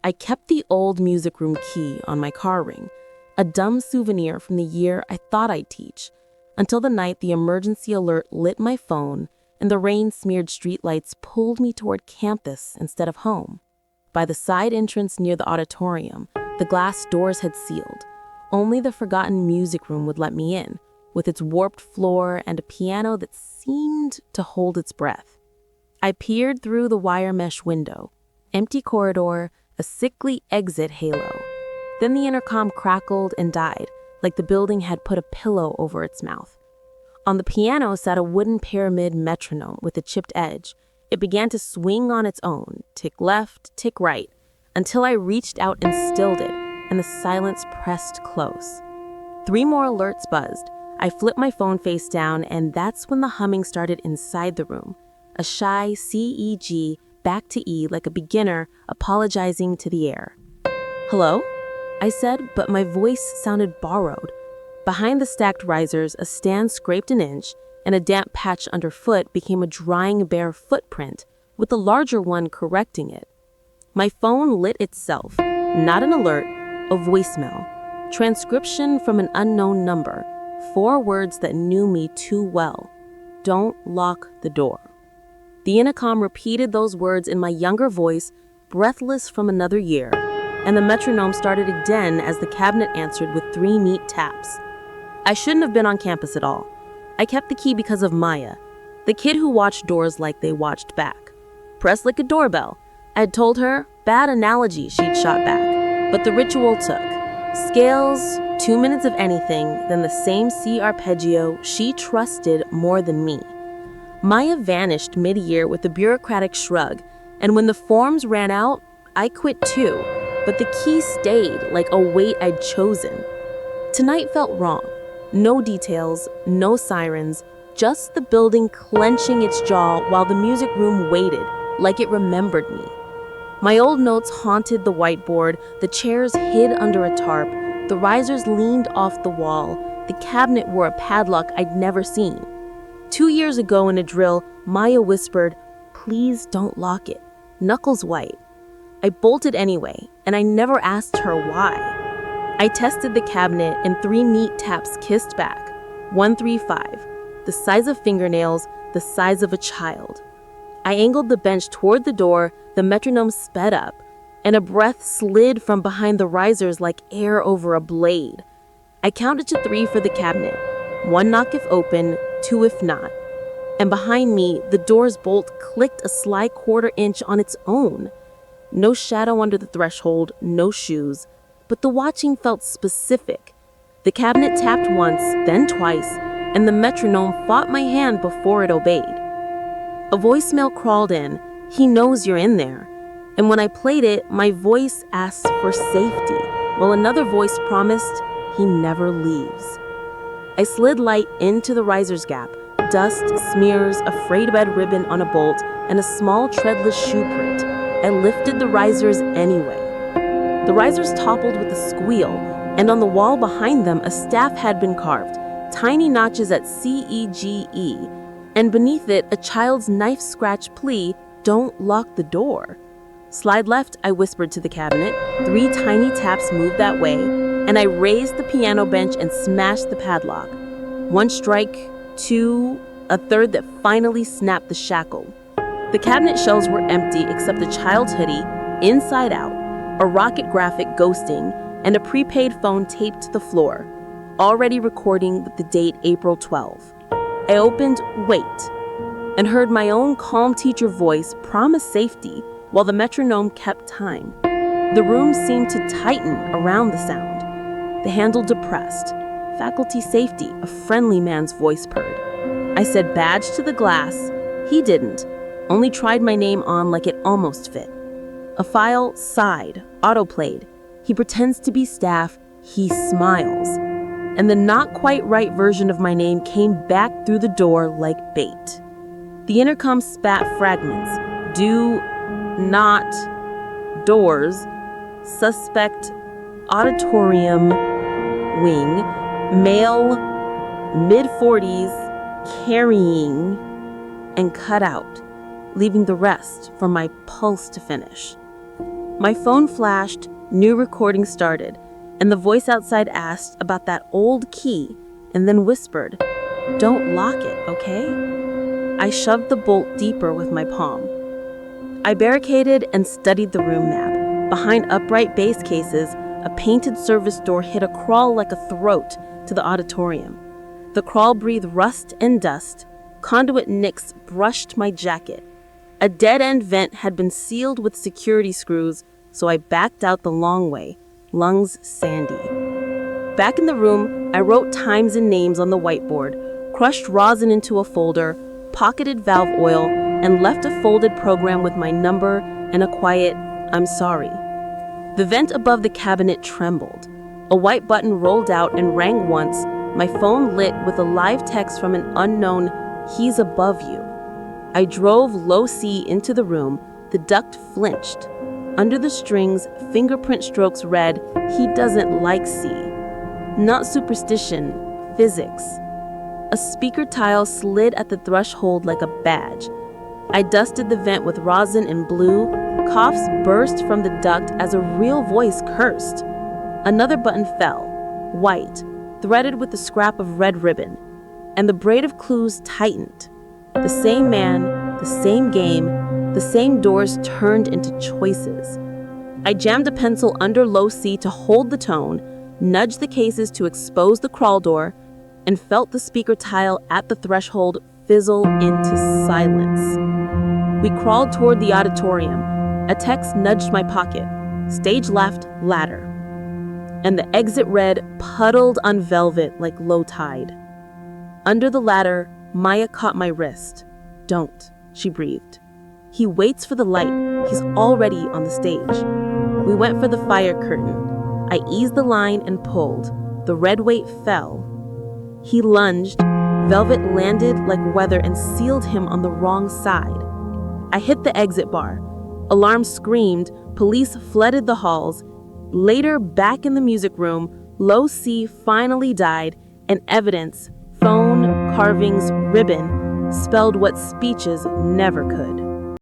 I kept the old music room key on my car ring, a dumb souvenir from the year I thought I'd teach, until the night the emergency alert lit my phone and the rain-smeared streetlights pulled me toward campus instead of home. By the side entrance near the auditorium, the glass doors had sealed. Only the forgotten music room would let me in, with its warped floor and a piano that seemed to hold its breath. I peered through the wire mesh window. Empty corridor, a sickly exit halo. Then the intercom crackled and died, like the building had put a pillow over its mouth. On the piano sat a wooden pyramid metronome with a chipped edge. It began to swing on its own, tick left, tick right, until I reached out and stilled it, and the silence pressed close. 3 more alerts buzzed. I flipped my phone face down, and that's when the humming started inside the room. A shy C-E-G back to E like a beginner apologizing to the air. "Hello?" I said, but my voice sounded borrowed. Behind the stacked risers, a stand scraped an inch, and a damp patch underfoot became a drying bare footprint, with the larger one correcting it. My phone lit itself, not an alert, a voicemail. Transcription from an unknown number, 4 words that knew me too well. "Don't lock the door." The intercom repeated those words in my younger voice, breathless from another year, and the metronome started again as the cabinet answered with 3 neat taps. I shouldn't have been on campus at all. I kept the key because of Maya, the kid who watched doors like they watched back. "Press like a doorbell," I'd told her. Bad analogy, she'd shot back, but the ritual took. Scales, 2 minutes of anything, then the same C arpeggio she trusted more than me. Maya vanished mid-year with a bureaucratic shrug, and when the forms ran out, I quit too, but the key stayed like a weight I'd chosen. Tonight felt wrong. No details, no sirens, just the building clenching its jaw while the music room waited, like it remembered me. My old notes haunted the whiteboard, the chairs hid under a tarp, the risers leaned off the wall, the cabinet wore a padlock I'd never seen. 2 years ago in a drill, Maya whispered, "Please don't lock it," knuckles white. I bolted anyway, and I never asked her why. I tested the cabinet, and 3 neat taps kissed back. 1, 3, 5. The size of fingernails, the size of a child. I angled the bench toward the door, the metronome sped up, and a breath slid from behind the risers like air over a blade. I counted to 3 for the cabinet. 1 knock if open, 2 if not. And behind me, the door's bolt clicked a sly 1/4 inch on its own. No shadow under the threshold, no shoes, but the watching felt specific. The cabinet tapped once, then twice, and the metronome fought my hand before it obeyed. A voicemail crawled in, "He knows you're in there." And when I played it, my voice asked for safety, while another voice promised, "He never leaves." I slid light into the riser's gap, dust, smears, a frayed bed ribbon on a bolt, and a small treadless shoe print. I lifted the risers anyway. The risers toppled with a squeal, and on the wall behind them a staff had been carved, tiny notches at C-E-G-E, and beneath it a child's knife-scratch plea, "Don't lock the door." "Slide left," I whispered to the cabinet. 3 tiny taps moved that way, and I raised the piano bench and smashed the padlock. 1 strike, 2, a third that finally snapped the shackle. The cabinet shelves were empty except a child's hoodie, inside out, a rocket graphic ghosting, and a prepaid phone taped to the floor, already recording with the date April 12. I opened "Wait," and heard my own calm teacher voice promise safety while the metronome kept time. The room seemed to tighten around the sound. The handle depressed. "Faculty safety," a friendly man's voice purred. I said "badge" to the glass. He didn't, only tried my name on like it almost fit. A file sighed, autoplayed. He pretends to be staff, he smiles. And the not quite right version of my name came back through the door like bait. The intercom spat fragments. "Do not doors, suspect auditorium wing, male, mid-40s, carrying," and cut out, leaving the rest for my pulse to finish. My phone flashed, new recording started, and the voice outside asked about that old key and then whispered, "Don't lock it, okay?" I shoved the bolt deeper with my palm. I barricaded and studied the room map. Behind upright base cases, a painted service door hid a crawl like a throat to the auditorium. The crawl breathed rust and dust. Conduit nicks brushed my jacket. A dead-end vent had been sealed with security screws, so I backed out the long way, lungs sandy. Back in the room, I wrote times and names on the whiteboard, crushed rosin into a folder, pocketed valve oil, and left a folded program with my number and a quiet, "I'm sorry." The vent above the cabinet trembled. A white button rolled out and rang once. My phone lit with a live text from an unknown, "He's above you." I drove low C into the room. The duct flinched. Under the strings, fingerprint strokes read, "He doesn't like C." Not superstition, physics. A speaker tile slid at the threshold like a badge. I dusted the vent with rosin and blue. Coughs burst from the duct as a real voice cursed. Another button fell, white, threaded with a scrap of red ribbon, and the braid of clues tightened. The same man, the same game, the same doors turned into choices. I jammed a pencil under low C to hold the tone, nudged the cases to expose the crawl door, and felt the speaker tile at the threshold fizzle into silence. We crawled toward the auditorium. A text nudged my pocket. Stage left, ladder. And the exit read, puddled on velvet like low tide. Under the ladder, Maya caught my wrist. "Don't," she breathed. "He waits for the light. He's already on the stage." We went for the fire curtain. I eased the line and pulled. The red weight fell. He lunged. Velvet landed like weather and sealed him on the wrong side. I hit the exit bar. Alarm screamed. Police flooded the halls. Later, back in the music room, low C finally died, and evidence, phone, carvings, ribbon, spelled what speeches never could.